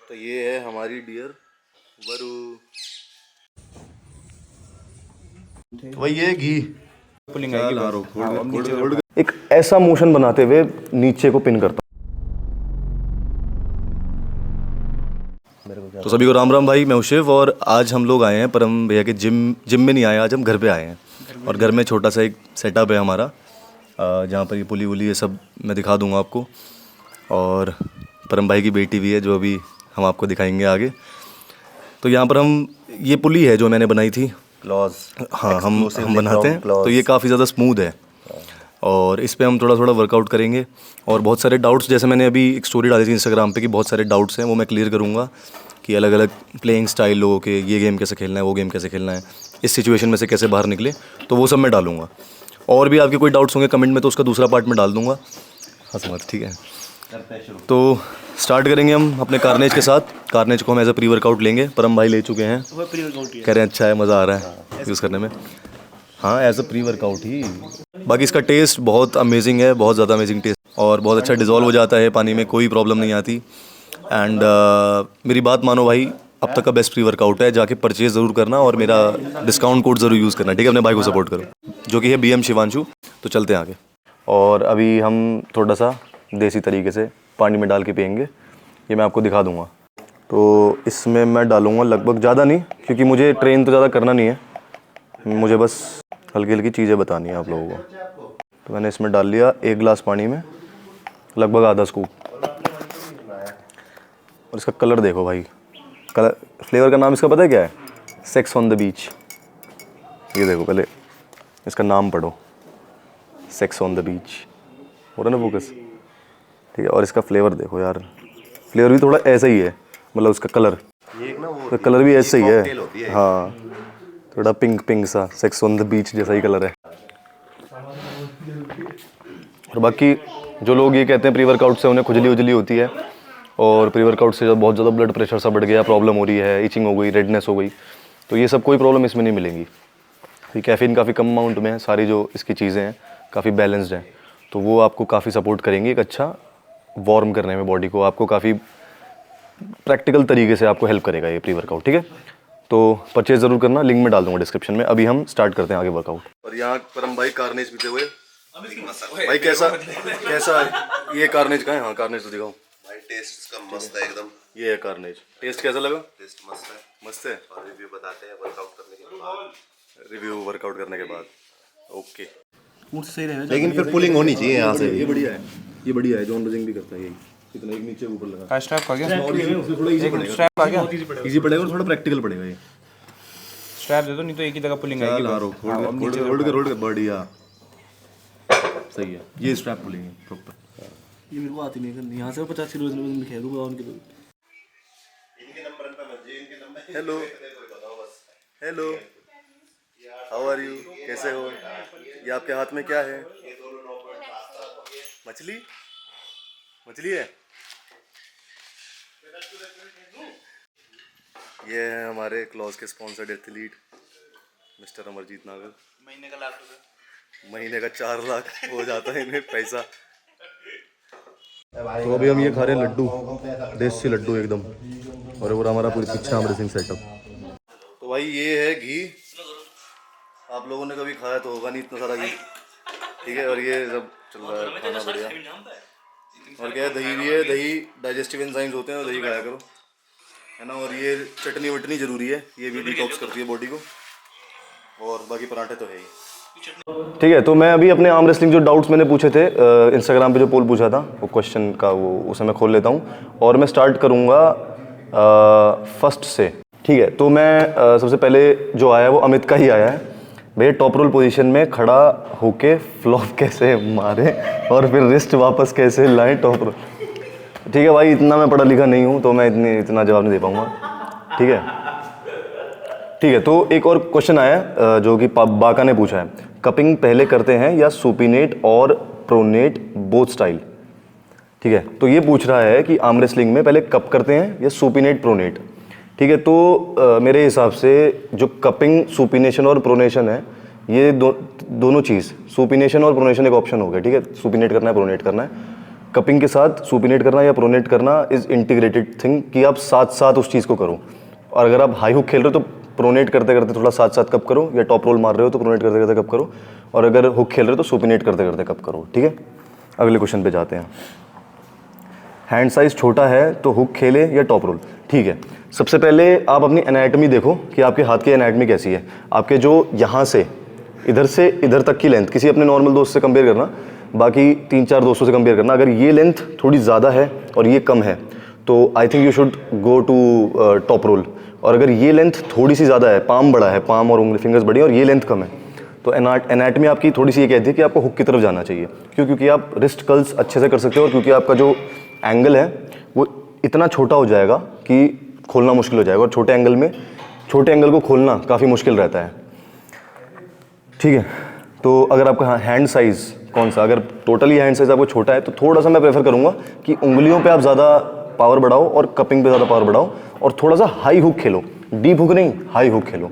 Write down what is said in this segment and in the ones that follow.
तो ये है हमारी डियर वरु। तो भाई ये घी पुलिंग आएगी। एक ऐसा मोशन बनाते हुए नीचे को पिन करता। तो सभी को राम राम भाई, मैं हूं शिव और आज हम लोग आए हैं परम भैया के जिम में नहीं आए, आज हम घर पे आए हैं। और घर में छोटा सा एक सेटअप है हमारा, जहाँ पर ये पुली वुली ये सब मैं दिखा दूंगा आपको। और परम भाई की बेटी भी है जो अभी हम आपको दिखाएंगे आगे। तो यहाँ पर हम, ये पुली है जो मैंने बनाई थी क्लॉज, हाँ हम बनाते हैं। तो ये काफ़ी ज़्यादा स्मूथ है और इस पे हम थोड़ा थोड़ा वर्कआउट करेंगे। और बहुत सारे डाउट्स, जैसे मैंने अभी एक स्टोरी डाली थी इंस्टाग्राम पे कि बहुत सारे डाउट्स हैं, वो मैं क्लियर करूँगा कि अलग अलग प्लेइंग स्टाइल लोगों के, ये गेम कैसे खेलना है, वो गेम कैसे खेलना है, इस सिचुएशन में से कैसे बाहर निकले, तो वो सब मैं डालूंगा। और भी आपके कोई डाउट्स होंगे कमेंट में तो उसका दूसरा पार्ट में डाल दूंगा। हंस मत, ठीक है। तो स्टार्ट करेंगे हम अपने कार्नेज के साथ। कार्नेज को हम एज अ प्री वर्कआउट लेंगे, परम भाई ले चुके हैं, कह रहे हैं अच्छा है, मज़ा आ रहा है यूज़ करने में। हाँ, एज अ प्री वर्कआउट ही। बाकी इसका टेस्ट बहुत अमेजिंग है, बहुत ज़्यादा अमेजिंग टेस्ट, और बहुत अच्छा डिज़ोल्व हो जाता है पानी में, कोई प्रॉब्लम नहीं आती। एंड मेरी बात मानो भाई, अब तक का बेस्ट प्री वर्कआउट है, जाके परचेज ज़रूर करना और मेरा डिस्काउंट कोड ज़रूर यूज़ करना, ठीक है। अपने भाई को सपोर्ट करो, जो कि है BM शिवांशु। तो चलते हैं आगे। और अभी हम थोड़ा सा देसी तरीके से पानी में डाल के पियेंगे, ये मैं आपको दिखा दूँगा। तो इसमें मैं डालूँगा लगभग, ज़्यादा नहीं, क्योंकि मुझे ट्रेन तो ज़्यादा करना नहीं है, मुझे बस हल्की हल्की चीज़ें बतानी है आप लोगों को। तो मैंने इसमें डाल लिया 1 गिलास पानी में लगभग आधा स्कूप। और इसका कलर देखो भाई, कलर, फ्लेवर का नाम इसका पता है क्या है? Sex on the beach. ये देखो, पहले इसका नाम पढ़ो, सेक्स ऑन द बीच, हो रहा ना फोकस, ठीक है। और इसका फ्लेवर देखो यार, फ्लेवर भी थोड़ा ऐसा ही है, मतलब उसका कलर, तो कलर भी ऐसा ही है, हाँ, थोड़ा पिंक पिंक सा, सेक्स ऑन द बीच जैसा ही कलर है। और बाकी जो लोग ये कहते हैं प्री वर्कआउट से उन्हें खुजली उजली होती है, और प्री वर्कआउट से बहुत ज़्यादा ब्लड प्रेशर सा बढ़ गया, प्रॉब्लम हो रही है, इचिंग हो गई, रेडनेस हो गई, तो ये सब कोई प्रॉब्लम इसमें नहीं मिलेंगी। ये कैफ़ीन काफ़ी कम अमाउंट में है, सारी जो इसकी चीज़ें हैं काफ़ी बैलेंस्ड हैं, तो वो आपको काफ़ी सपोर्ट करेंगी एक अच्छा वार्म करने में बॉडी को, आपको काफ़ी प्रैक्टिकल तरीके से आपको हेल्प करेगा ये प्री वर्कआउट, ठीक है। तो परचेज ज़रूर करना, लिंक में डाल दूँगा डिस्क्रिप्शन में। अभी हम स्टार्ट करते हैं आगे वर्कआउट। और यहाँ परम भाई कार्नेज पीते हुए, भाई कैसा कैसा है ये कार्नेज का है? हाँ, कार्नेज तो दिखाओ भाई, टेस्ट इसका मस्त है एकदम। ये है कार्नेज, टेस्ट कैसा लगा? टेस्ट मस्त है, मस्त है। और रिव्यू बताते हैं वर्कआउट करने के बाद। रिव्यू वर्कआउट करने के बाद, ओके। सही रहेगा, लेकिन फिर पुलिंग होनी चाहिए यहाँ से। ये बढ़िया है, ये बढ़िया है, जॉन रजिंग भी करता है यही। इतना एक नीचे ऊपर लगा, स्ट्रैप आ गया, और उसमें थोड़ा इजी पड़ेगा, स्ट्रैप आ गया, इजी पड़ेगा और थोड़ा प्रैक्टिकल पड़ेगा ये। स्ट्रैप दे दो, नहीं तो एक ही जगह पुलिंग आएगी। होल्ड कर, बढ़िया, सही है। ये स्ट्रैप पुलिंग है प्रॉपर। ये मेरे को आती नहीं करनी, यहाँ से 50 किलो वजन लिखा दूंगा उनके तो। Hello hello, how are you, कैसे हो? ये आपके हाथ में क्या है? मछली, मछली है। ये है हमारे क्लॉज के स्पॉन्सर्ड एथलीट मिस्टर अमरजीत नागर। महीने का ₹1,00,000, महीने का 4 लाख हो जाता है इन्हें पैसा। तो अभी हम ये खा रहे हैं लड्डू, देसी लड्डू एकदम, और वो हमारा पूरी पीछे हम रेसिंग सेटअप। तो भाई ये है घी, आप लोगों ने कभी खाया तो होगा नहीं इतना सारा घी, ठीक है। और ये सब चल रहा है खाना बढ़िया। और क्या है, दही भी है, दही डाइजेस्टिव एंजाइम्स होते हैं, दही खाया करो, है ना। और ये चटनी वटनी ज़रूरी है, ये भी डिटॉक्स करती है बॉडी को। और बाकी पराठे तो है ही, ठीक है। तो मैं अभी अपने आर्म रेसलिंग जो डाउट्स मैंने पूछे थे इंस्टाग्राम पे, जो पोल पूछा था, वो क्वेश्चन का वो उसे मैं खोल लेता हूँ और मैं स्टार्ट करूँगा फर्स्ट से, ठीक है। तो मैं सबसे पहले जो आया है वो अमित का ही आया है। भैया टॉप रोल पोजीशन में खड़ा होके फ्लॉप कैसे मारे और फिर रिस्ट वापस कैसे लाएं टॉप रोल, ठीक है भाई। इतना मैं पढ़ा लिखा नहीं हूँ तो मैं इतना जवाब नहीं दे पाऊँगा, ठीक है। ठीक है, तो एक और क्वेश्चन आया जो कि बाका ने पूछा है, कपिंग पहले करते हैं या सुपिनेट और प्रोनेट बोथ स्टाइल, ठीक है। तो ये पूछ रहा है कि आर्म रेसलिंग में पहले कप करते हैं या सुपिनेट प्रोनेट, ठीक है। तो मेरे हिसाब से जो कपिंग, सुपिनेशन और प्रोनेशन है, ये दोनों चीज़, सुपिनेशन और प्रोनेशन एक ऑप्शन हो गया, ठीक है। सुपिनेट करना है, प्रोनेट करना है, कपिंग के साथ सुपिनेट करना या प्रोनेट करना इज़ इंटीग्रेटेड थिंग, कि आप साथ साथ उस चीज़ को करो। और अगर आप हाई हुक खेल रहे हो तो प्रोनेट करते करते थोड़ा साथ साथ कप करो, या टॉप रोल मार रहे हो तो प्रोनेट करते करते कप करो, और अगर हुक खेल रहे हो तो सुपिनेट करते करते कप करो। ठीक है, अगले क्वेश्चन पे जाते हैं। हैंड साइज़ छोटा है तो हुक खेले या टॉप रोल? ठीक है, सबसे पहले आप अपनी एनाटमी देखो कि आपके हाथ की एनाटमी कैसी है। आपके जो यहाँ से इधर तक की लेंथ, किसी अपने नॉर्मल दोस्त से कंपेयर करना, बाकी 3-4 दोस्तों से कंपेयर करना। अगर ये लेंथ थोड़ी ज़्यादा है और ये कम है तो I think you should go to top roll. और अगर ये लेंथ थोड़ी सी ज़्यादा है, पाम बड़ा है, पाम और उंगली फिंगर्स बड़ी है, और ये लेंथ कम है, तो एनाटमी आपकी थोड़ी सी ये कहती है कि आपको हुक की तरफ जाना चाहिए। क्योंकि आप रिस्ट कर्ल्स अच्छे से कर सकते हो, और क्योंकि आपका जो एंगल है वो इतना छोटा हो जाएगा कि खोलना मुश्किल हो जाएगा, और छोटे एंगल को खोलना काफ़ी मुश्किल रहता है। ठीक है, तो अगर आपका हैंड साइज़ कौन सा, अगर टोटली हैंड साइज़ आपको छोटा है तो थोड़ा सा मैं प्रेफर करूँगा कि उंगलियों पे आप ज़्यादा पावर बढ़ाओ और कपिंग पे ज़्यादा पावर बढ़ाओ, और थोड़ा सा हाई हुक खेलो, डीप हुक नहीं, हाई हुक खेलो।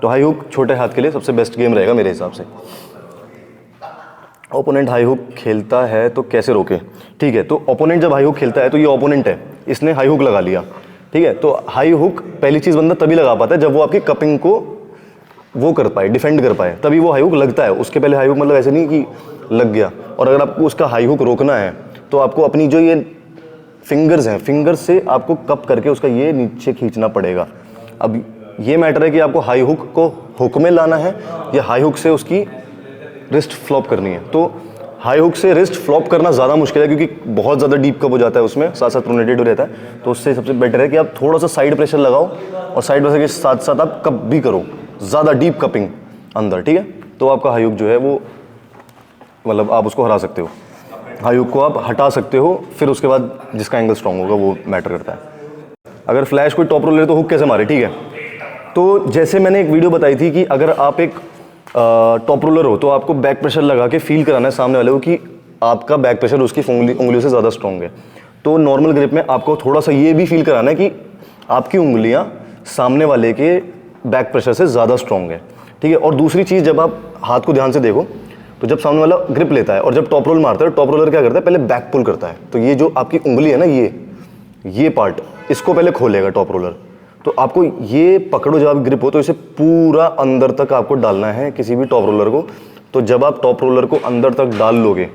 तो हाई हुक छोटे हाथ के लिए सबसे बेस्ट गेम रहेगा मेरे हिसाब से। ओपोनेंट हाई हुक खेलता है तो कैसे रोके? ठीक है, तो ओपोनेंट जब हाई हुक खेलता है तो ये ओपोनेंट है, इसने हाई हुक लगा लिया। ठीक है, तो हाई हुक पहली चीज़ बंदा तभी लगा पाता है जब वो आपकी कपिंग को वो कर पाए, डिफेंड कर पाए, तभी वो हाई हुक लगता है। उसके पहले हाई हुक मतलब ऐसे नहीं कि लग गया। और अगर आपको उसका हाई हुक रोकना है तो आपको अपनी जो ये फिंगर्स हैं, फिंगर्स से आपको कप करके उसका ये नीचे खींचना पड़ेगा। अब ये मैटर है कि आपको हाई हुक को हुक में लाना है या हाई हुक से उसकी रिस्ट फ्लॉप करनी है। तो हाई हुक से रिस्ट फ्लॉप करना ज़्यादा मुश्किल है, क्योंकि बहुत ज़्यादा डीप कप हो जाता है उसमें, साथ साथ प्रोनेटेड हो रहता है। तो उससे सबसे बेटर है कि आप थोड़ा सा साइड प्रेशर लगाओ, और साइड प्रेशर के साथ साथ आप कप भी करो, ज़्यादा डीप कपिंग अंदर। ठीक है, तो आपका हाई हुक जो है वो मतलब आप उसको हरा सकते हो, हाई हुक को आप हटा सकते हो, फिर उसके बाद जिसका एंगल स्ट्रॉन्ग होगा वो मैटर करता है। अगर फ्लैश कोई टॉप रोल ले तो हुक कैसे मारे? ठीक है, तो जैसे मैंने एक वीडियो बताई थी कि अगर आप एक टॉप रोलर हो तो आपको बैक प्रेशर लगा के फील कराना है सामने वाले को कि आपका बैक प्रेशर उसकी उंगलियों से ज़्यादा स्ट्रॉन्ग है। तो नॉर्मल ग्रिप में आपको थोड़ा सा ये भी फील कराना है कि आपकी उंगलियां सामने वाले के बैक प्रेशर से ज़्यादा स्ट्रॉन्ग है। ठीक है, और दूसरी चीज़, जब आप हाथ को ध्यान से देखो तो जब सामने वाला ग्रिप लेता है और जब टॉप रोल मारता है, टॉप रोलर क्या करता है, पहले बैक पुल करता है। तो ये जो आपकी उंगली है ना, ये पार्ट, इसको पहले खोलेगा टॉप रोलर। तो आपको ये पकड़ो, जब आप ग्रिप हो तो इसे पूरा अंदर तक आपको डालना है किसी भी टॉप रोलर को। तो जब आप टॉप रोलर को अंदर तक डाल लोगे,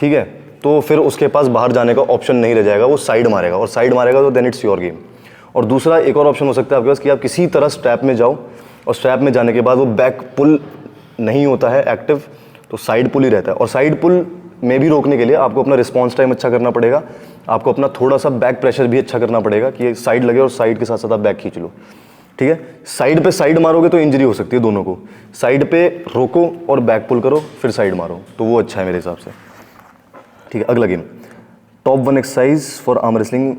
ठीक है, तो फिर उसके पास बाहर जाने का ऑप्शन नहीं रह जाएगा, वो साइड मारेगा, और साइड मारेगा तो देन इट्स योर गेम। और दूसरा एक और ऑप्शन हो सकता है आपके पास कि आप किसी तरह स्ट्रैप में जाओ, और स्ट्रैप में जाने के बाद वो बैक पुल नहीं होता है एक्टिव, तो साइड पुल ही रहता है। और साइड पुल में भी रोकने के लिए आपको अपना रिस्पॉन्स टाइम अच्छा करना पड़ेगा, आपको अपना थोड़ा सा बैक प्रेशर भी अच्छा करना पड़ेगा कि साइड लगे और साइड के साथ साथ आप बैक खींच लो। ठीक है, साइड पे साइड मारोगे तो इंजरी हो सकती है दोनों को, साइड पे रोको और बैक पुल करो फिर साइड मारो, तो वो अच्छा है मेरे हिसाब से। ठीक है, अगला game, top 1 exercise for arm wrestling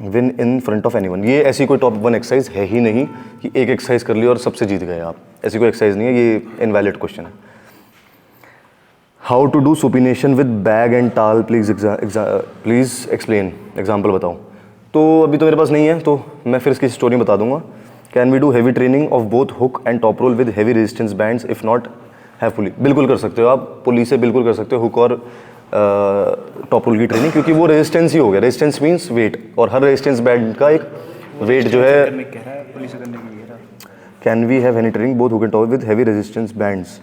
win in front of anyone. ये ऐसी कोई टॉप 1 एक्सरसाइज है ही नहीं कि एक एक्सरसाइज कर ली और सबसे जीत गए आप, ऐसी कोई एक्सरसाइज नहीं है, ये इनवैलिड क्वेश्चन है। How to do supination with bag and towel, please explain, example बताओ। तो अभी तो मेरे पास नहीं है, तो मैं फिर इसकी स्टोरी बता दूंगा। Can we do heavy training of both hook and top roll with heavy resistance bands if not have pulley? बिल्कुल कर सकते हो आप, पुली से बिल्कुल कर सकते हो हुक और टॉप रोल की ट्रेनिंग, क्योंकि वो रेजिस्टेंस ही हो गया। रेजिस्टेंस मीन्स वेट, और हर रेजिस्टेंस बैंड का एक वेट जो है। Can we have any training both hook and top with heavy resistance bands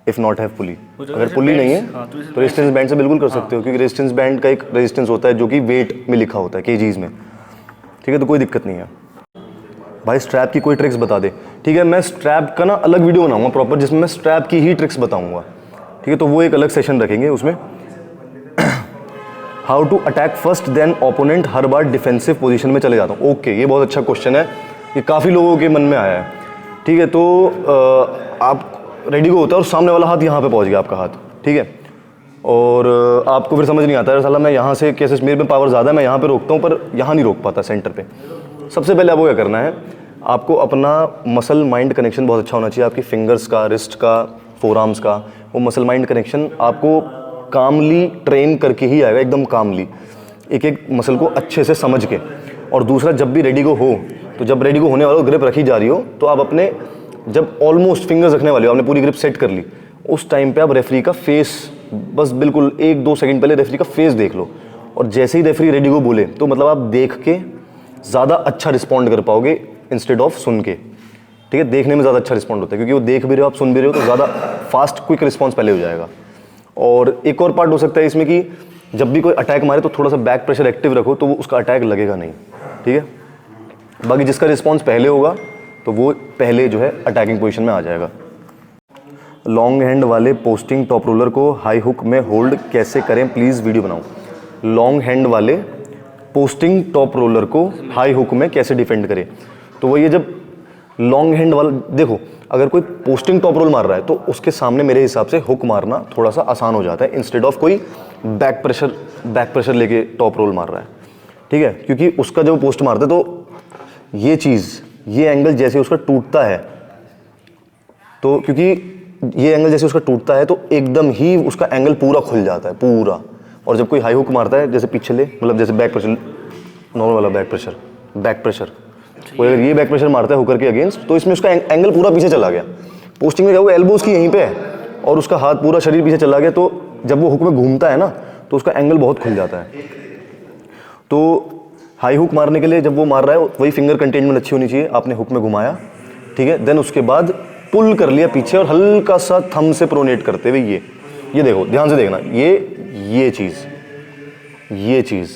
if not have pulley? अगर पुली नहीं है तो रेजिस्टेंस बैंड से बिल्कुल कर सकते हो, क्योंकि रेजिस्टेंस बैंड का एक रेजिस्टेंस होता है जो कि वेट में लिखा होता है, केजीज में। ठीक है, तो कोई दिक्कत नहीं है। भाई स्ट्रैप की कोई ट्रिक्स बता दे। ठीक है, मैं स्ट्रैप का ना अलग वीडियो बनाऊंगा प्रॉपर, जिसमें मैं स्ट्रैप की ही ट्रिक्स बताऊंगा। ठीक है, तो वो एक अलग सेशन रखेंगे उसमें। How to attack first than opponent, हर बार डिफेंसिव पोजीशन में चले जाता हूँ। ओके, ये बहुत अच्छा क्वेश्चन है, ये काफ़ी लोगों के मन में आया है। ठीक है, तो आप रेडी को होता है और सामने वाला हाथ यहाँ पे पहुँच गया आपका हाथ, ठीक है, और आपको फिर समझ नहीं आता है साला मैं यहाँ से कैसे, मेरे में पावर ज़्यादा है, मैं यहाँ पे रोकता हूँ पर यहाँ नहीं रोक पाता सेंटर पे। सबसे पहले आपको क्या करना है, आपको अपना मसल माइंड कनेक्शन बहुत अच्छा होना चाहिए, आपकी फिंगर्स का, रिस्ट का, फोर आर्म्स का, वो मसल माइंड कनेक्शन आपको कामली ट्रेन करके ही आएगा, एकदम कामली, एक एक मसल को अच्छे से समझ के। और दूसरा, जब भी रेडी को हो, तो जब रेडी को होने वाला ग्रिप रखी जा रही हो, तो आप अपने जब ऑलमोस्ट फिंगर्स रखने वाले हो, आपने पूरी ग्रिप सेट कर ली, उस टाइम पे आप रेफरी का फेस, बस बिल्कुल 1-2 सेकंड पहले रेफरी का फेस देख लो, और जैसे ही रेफरी रेडी को बोले तो मतलब आप देख के ज़्यादा अच्छा रिस्पॉन्ड कर पाओगे इंस्टेड ऑफ सुन के, ठीक है। देखने में ज़्यादा अच्छा रिस्पॉन्ड होता है क्योंकि वो देख भी रहे हो, आप सुन भी रहे हो, तो ज़्यादा फास्ट क्विक रिस्पॉन्स पहले हो जाएगा। और एक और पार्ट हो सकता है इसमें कि जब भी कोई अटैक मारे तो थोड़ा सा बैक प्रेशर एक्टिव रखो तो वो उसका अटैक लगेगा नहीं, ठीक है। बाकी जिसका रिस्पॉन्स पहले होगा तो वो पहले जो है अटैकिंग पोजीशन में आ जाएगा। लॉन्ग हैंड वाले पोस्टिंग टॉप रोलर को हाई हुक में होल्ड कैसे करें, प्लीज़ वीडियो बनाओ। लॉन्ग हैंड वाले पोस्टिंग टॉप रोलर को हाई हुक में कैसे डिफेंड करें, तो वो ये जब लॉन्ग हैंड वाला, देखो अगर कोई पोस्टिंग टॉप रोल मार रहा है तो उसके सामने मेरे हिसाब से हुक मारना थोड़ा सा आसान हो जाता है इंस्टेड ऑफ कोई बैक प्रेशर लेके टॉप रोल मार रहा है, ठीक है। क्योंकि उसका जब पोस्ट मारता है तो ये चीज़, ये एंगल जैसे उसका टूटता है, तो क्योंकि ये एंगल जैसे उसका टूटता है तो एकदम ही उसका एंगल पूरा खुल जाता है पूरा। और जब कोई हाई हुक मारता है जैसे पिछले, मतलब जैसे बैक प्रेशर, नॉर्मल वाला बैक प्रेशर, कोई अगर ये बैक प्रेशर मारता है हुकर के अगेंस्ट तो इसमें उसका एंगल पूरा पीछे चला गया। पोस्टिंग में क्या हुआ, एल्बो उसकी यहीं पे है और उसका हाथ पूरा शरीर पीछे चला गया, तो जब वो हुक में घूमता है ना तो उसका एंगल बहुत खुल जाता है। तो हाई हुक मारने के लिए जब वो मार रहा है वही फिंगर कंटेनमेंट अच्छी होनी चाहिए। आपने हुक में घुमाया, ठीक है, देन उसके बाद पुल कर लिया पीछे और हल्का सा थंब से प्रोनेट करते हुए ये देखो, ध्यान से देखना, ये चीज़,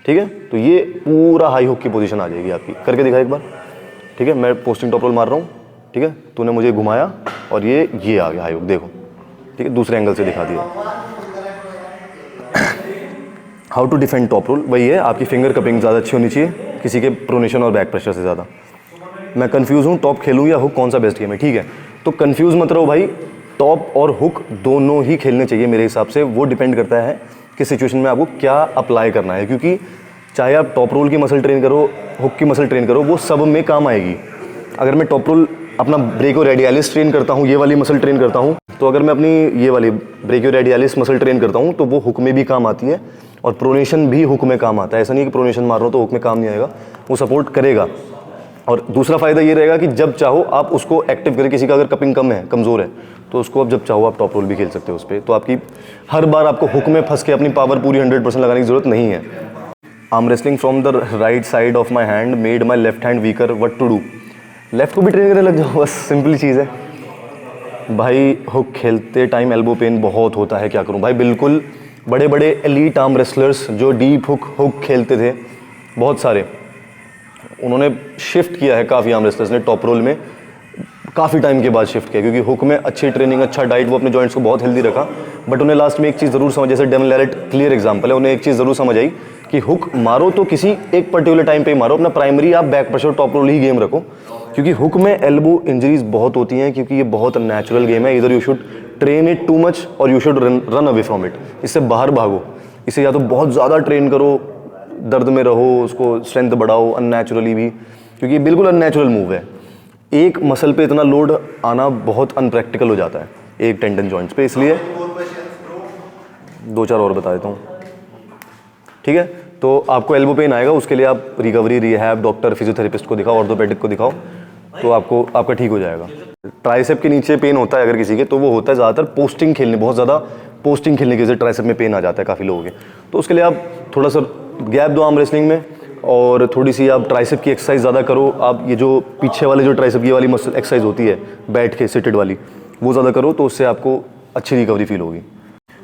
ठीक है। तो ये पूरा हाई हुक की पोजीशन आ जाएगी आपकी। करके दिखा एक बार, ठीक है। मैं पोस्टिंग टॉप रोल मार रहा हूँ, ठीक है, तूने मुझे घुमाया और ये आ गया हाई हुक, देखो, ठीक है, दूसरे एंगल से दिखा दिया। How to defend top roll, वही है, आपकी फिंगर कपिंग ज़्यादा अच्छी होनी चाहिए किसी के प्रोनेशन और बैक प्रेशर से ज़्यादा। मैं कंफ्यूज हूँ, टॉप खेलूँ या हुक, कौन सा बेस्ट गेम है, ठीक है। तो कंफ्यूज मत रहो भाई, टॉप और हुक दोनों ही खेलने चाहिए मेरे हिसाब से। वो डिपेंड करता है कि सिचुएशन में आपको क्या अप्लाई करना है, क्योंकि चाहे आप टॉप रोल की मसल ट्रेन करो, हुक की मसल ट्रेन करो, वो सब में काम आएगी। अगर मैं टॉप रोल अपना ब्रेकियोरेडियलिस ट्रेन करता हूँ, ये वाली मसल ट्रेन करता हूँ, तो अगर मैं अपनी ये वाली ब्रेकियोरेडियलिस मसल ट्रेन करता हूँ तो वो हुक में भी काम आती है और प्रोनेशन भी हुक में काम आता है। ऐसा नहीं कि प्रोनेशन मार रहा हो तो हुक में काम नहीं आएगा, वो सपोर्ट करेगा। और दूसरा फ़ायदा ये रहेगा कि जब चाहो आप उसको एक्टिव करें। किसी का अगर कपिंग कमज़ोर है तो उसको आप जब चाहो आप टॉप रोल भी खेल सकते हो उस पर। तो आपकी हर बार आपको हुक में फंस के अपनी पावर पूरी 100% लगाने की ज़रूरत नहीं है। Arm wrestling from the right side of my hand made my left hand weaker, what to do. Left को भी ट्रेन करने लग जाओ, बस सिंपल चीज़ है भाई। हुक खेलते टाइम एल्बो पेन बहुत होता है, क्या करूँ भाई। बिल्कुल बड़े बड़े एलीट आर्म रेसलर्स जो डीप हुक खेलते थे, बहुत सारे, उन्होंने शिफ्ट किया है काफ़ी आर्म रेसलर्स ने टॉप रोल में काफ़ी टाइम के बाद शिफ्ट किया, क्योंकि हुक में अच्छी ट्रेनिंग, अच्छा डाइट, वो अपने जॉइंट्स को बहुत हेल्दी रखा। बट उन्हें लास्ट में एक चीज़ ज़रूर समझ, जैसे डेविन लैरेट क्लियर एग्जांपल है, उन्हें एक चीज़ ज़रूर समझ आई कि हुक मारो तो किसी एक पर्टिकुलर टाइम पे ही मारो, अपना प्राइमरी आप बैक प्रेशर टॉप रोल ही गेम रखो, क्योंकि हुक में एल्बो इंजरीज बहुत होती हैं, क्योंकि ये बहुत नेचुरल गेम है। इधर you should train it too much और you should run away from it. इससे बाहर भागो, इसे या तो बहुत ज़्यादा ट्रेन करो, दर्द में रहो, उसको स्ट्रेंथ बढ़ाओ अननेचुरली भी, क्योंकि ये बिल्कुल अननेचुरल मूव है। एक मसल पे इतना लोड आना बहुत अनप्रैक्टिकल हो जाता है एक टेंडन जॉइंट्स पे, इसलिए 2-4 और बता देता हूँ, ठीक है। तो आपको एल्बो पेन आएगा, उसके लिए आप रिकवरी, रिहैब, डॉक्टर, फिजियोथेरेपिस्ट को दिखाओ, ऑर्थोपेडिक को दिखाओ, तो आपका ठीक हो जाएगा। ट्राइसेप के नीचे पेन होता है अगर किसी के, तो वो होता है ज़्यादातर पोस्टिंग खेलने, बहुत ज़्यादा पोस्टिंग खेलने की वजह से ट्राइसेप में पेन आ जाता है काफ़ी लोगों के। तो उसके लिए आप थोड़ा सा गैप दो आर्म रेसलिंग में और थोड़ी सी आप ट्राइसेप की एक्सरसाइज ज़्यादा करो। आप ये जो पीछे वाले जो ट्राइसेप की वाली मसल एक्सरसाइज होती है बैठ के सिटेड वाली, वो ज़्यादा करो, तो उससे आपको अच्छी रिकवरी फील होगी,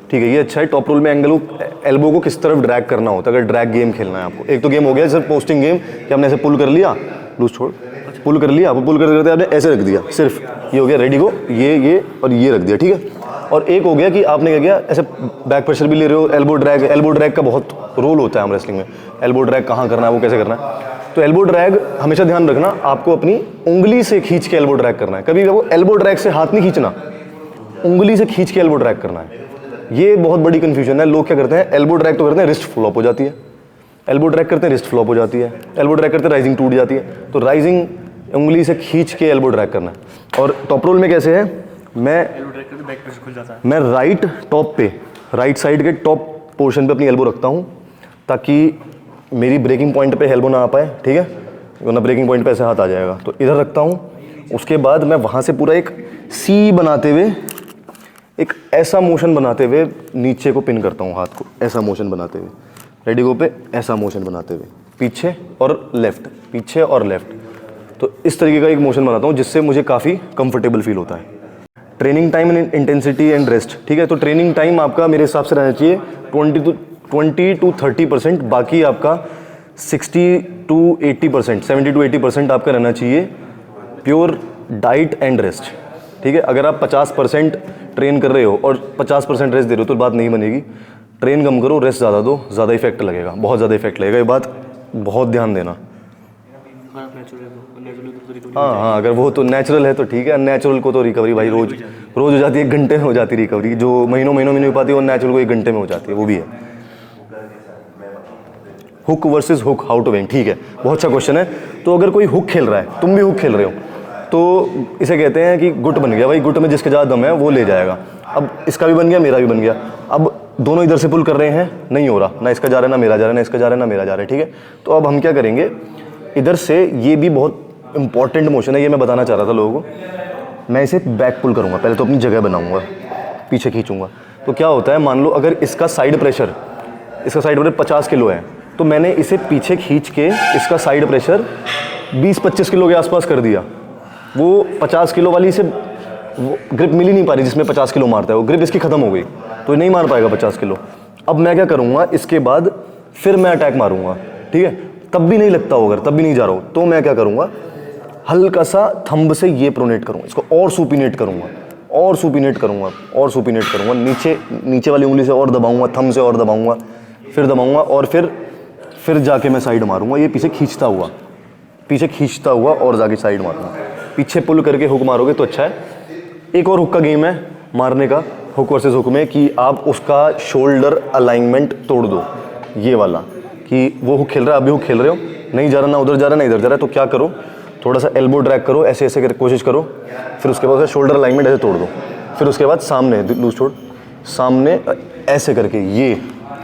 ठीक है। ये अच्छा है। टॉप रोल में एल्बो को किस तरफ ड्रैग करना होता है अगर ड्रैग गेम खेलना है आपको। एक तो गेम हो गया जैसे पोस्टिंग गेम कि हमने ऐसे पुल कर लिया, लूज छोड़, पुल कर लिया, पुल करते करते आपने ऐसे रख दिया, सिर्फ ये हो गया रेडी को, ये और ये रख दिया, ठीक है। और एक हो गया कि आपने क्या किया, ऐसे बैक प्रेशर भी ले रहे हो, एल्बो ड्रैग का बहुत रोल होता है आर्म रेसलिंग में। एल्बो ड्रैग कहाँ करना है, वो कैसे करना है। तो एल्बो ड्रैग हमेशा ध्यान रखना, आपको अपनी उंगली से खींच के एल्बो ड्रैग करना है। कभी वो एल्बो ड्रैग से हाथ नहीं खींचना, उंगली से खींच के एल्बो ड्रैग करना है। ये बहुत बड़ी कन्फ्यूजन है। लोग क्या करते हैं, एल्बो ड्रैग तो करते हैं, रिस्ट फ्लॉप हो जाती है, एल्बो ड्रैग करते हैं, रिस्ट फ्लॉप हो जाती है, एल्बो ड्रैग करते हैं, राइजिंग टूट जाती है। तो राइजिंग उंगली से खींच के एल्बो ड्रैग करना है। और टॉप रोल में कैसे है, मैं राइट टॉप पे, राइट साइड के टॉप पोर्शन पे अपनी एल्बो रखता हूँ ताकि मेरी ब्रेकिंग पॉइंट पे एल्बो ना आ पाए, ठीक है, वरना ब्रेकिंग पॉइंट पे ऐसे हाथ आ जाएगा। तो इधर रखता हूँ, उसके बाद मैं वहाँ से पूरा एक सी बनाते हुए, एक ऐसा मोशन बनाते हुए नीचे को पिन करता हूँ हाथ को, ऐसा मोशन बनाते हुए, रेडी गो पे ऐसा मोशन बनाते हुए पीछे और लेफ्ट, पीछे और लेफ्ट। तो इस तरीके का एक मोशन बनाता हूँ जिससे मुझे काफ़ी कंफर्टेबल फील होता है। Training time and intensity and rest, ठीक है। तो ट्रेनिंग टाइम आपका मेरे हिसाब से रहना चाहिए 20 to 30%, बाकी आपका 60 to 80%, 70 to 80% आपका रहना चाहिए प्योर डाइट एंड रेस्ट, ठीक है। अगर आप 50% ट्रेन कर रहे हो और 50% रेस्ट दे रहे हो तो बात नहीं बनेगी। ट्रेन कम करो, रेस्ट ज़्यादा दो, ज़्यादा इफेक्ट लगेगा, बहुत ज़्यादा इफेक्ट लगेगा। ये बात बहुत ध्यान देना। हाँ, अगर वो तो नेचुरल है तो ठीक है, नेचुरल को तो रिकवरी भाई रोज हो जाती है, 1 घंटे में हो जाती है रिकवरी। जो महीनों में नहीं हो पाती है वो नेचुरल को 1 घंटे में हो जाती है, वो भी है। Hook versus hook, how to win, ठीक है, बहुत अच्छा क्वेश्चन है। तो अगर कोई हुक खेल रहा है, तुम भी हुक खेल रहे हो, तो इसे कहते हैं कि गुट बन गया भाई, गुट में जिसके ज़्यादा दम है वो ले जाएगा। अब इसका भी बन गया, मेरा भी बन गया। अब दोनों इधर से पुल कर रहे हैं, नहीं हो रहा, ना इसका जा रहा है ना मेरा जा रहा है, ना इसका जा रहा है ना मेरा जा रहा है, ठीक है। तो अब हम क्या करेंगे, इधर से, ये भी बहुत इंपॉर्टेंट मोशन है, ये मैं बताना चाह रहा था लोगों को। मैं इसे बैक पुल करूँगा, पहले तो अपनी जगह बनाऊँगा, पीछे खींचूँगा। तो क्या होता है, मान लो अगर इसका साइड प्रेशर 50 किलो है, तो मैंने इसे पीछे खींच के इसका साइड प्रेशर 20-25 किलो के आसपास कर दिया। वो 50 किलो वाली से वो ग्रिप मिल ही नहीं पा रही जिसमें 50 किलो मारता है, वो ग्रिप इसकी ख़त्म हो गई, तो नहीं मार पाएगा 50 किलो। अब मैं क्या करूँगा, इसके बाद फिर मैं अटैक मारूँगा, ठीक है। तब भी नहीं लगता होगा, तब भी नहीं जा रहा हूँ, तो मैं क्या करूँगा, हल्का सा थंब से ये प्रोनेट करूँगा, इसको और सुपिनेट करूँगा, और सुपिनेट करूँगा, और सुपिनेट करूँगा, नीचे वाली उंगली से और दबाऊँगा, थंब से और दबाऊँगा, फिर दबाऊँगा, और फिर जाके मैं साइड मारूँगा। ये पीछे खींचता हुआ और जाके साइड मारूँगा। पीछे पुल करके हुक मारोगे तो अच्छा है। एक और हुक का गेम है मारने का, हुक वर्सेस हुक में, कि आप उसका शोल्डर अलाइनमेंट तोड़ दो, ये वाला, कि वो हुक खेल रहा है, अभी हुक खेल रहे हो, नहीं जा रहा, ना उधर जा रहा है ना इधर जा रहा है, तो क्या करो, थोड़ा सा एल्बो ड्रैग करो, ऐसे ऐसे करके कोशिश करो, फिर उसके बाद शोल्डर अलाइनमेंट ऐसे तोड़ दो, फिर उसके बाद सामने लूज छोड़, सामने ऐसे करके ये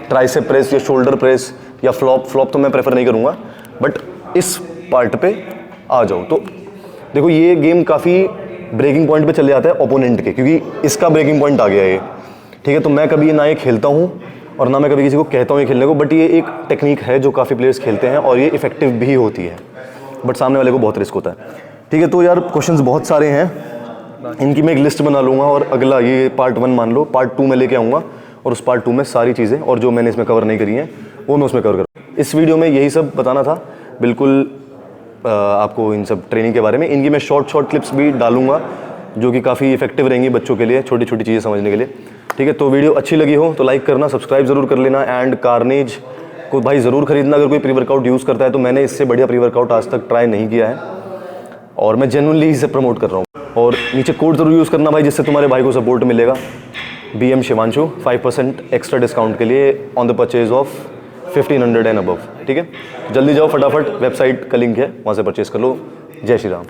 ट्राइसेप प्रेस या शोल्डर प्रेस या फ्लॉप तो मैं प्रेफर नहीं करूँगा, बट इस पार्ट पे आ जाओ। तो देखो ये गेम काफ़ी ब्रेकिंग पॉइंट पे चले जाता है ओपोनेंट के, क्योंकि इसका ब्रेकिंग पॉइंट आ गया ये, ठीक है। तो मैं कभी ना ये खेलता हूँ और ना मैं कभी किसी को कहता हूँ ये खेलने को, बट ये एक टेक्निक है जो काफ़ी प्लेयर्स खेलते हैं और ये इफेक्टिव भी होती है, बट सामने वाले को बहुत रिस्क होता है, ठीक है। तो यार क्वेश्चंस बहुत सारे हैं, इनकी मैं एक लिस्ट बना लूँगा और अगला ये पार्ट 1 मान लो, पार्ट 2 में लेके आऊँगा, और उस पार्ट 2 में सारी चीज़ें और जो मैंने इसमें कवर नहीं करी हैं वो मैं उसमें कवर करूँ। इस वीडियो में यही सब बताना था बिल्कुल आपको, इन सब ट्रेनिंग के बारे में। इनकी मैं शॉर्ट क्लिप्स भी डालूंगा जो कि काफ़ी इफेक्टिव रहेंगी बच्चों के लिए, छोटी छोटी चीज़ें समझने के लिए, ठीक है। तो वीडियो अच्छी लगी हो तो लाइक करना, सब्सक्राइब ज़रूर कर लेना, एंड कार्नेज को भाई ज़रूर खरीदना अगर कोई प्री वर्कआउट यूज़ करता है। तो मैंने इससे बढ़िया प्री वर्कआउट आज तक ट्राई नहीं किया है और मैं जेन्युइनली इसे प्रमोट कर रहा हूँ। और नीचे कोड ज़रूर यूज़ करना भाई, जिससे तुम्हारे भाई को सपोर्ट मिलेगा, BM शिवांशु, 5% एक्स्ट्रा डिस्काउंट के लिए on the purchase of 1500 and above, ठीक है। जल्दी जाओ फटाफट, वेबसाइट का लिंक है, वहाँ से परचेज कर लो। जय श्री राम।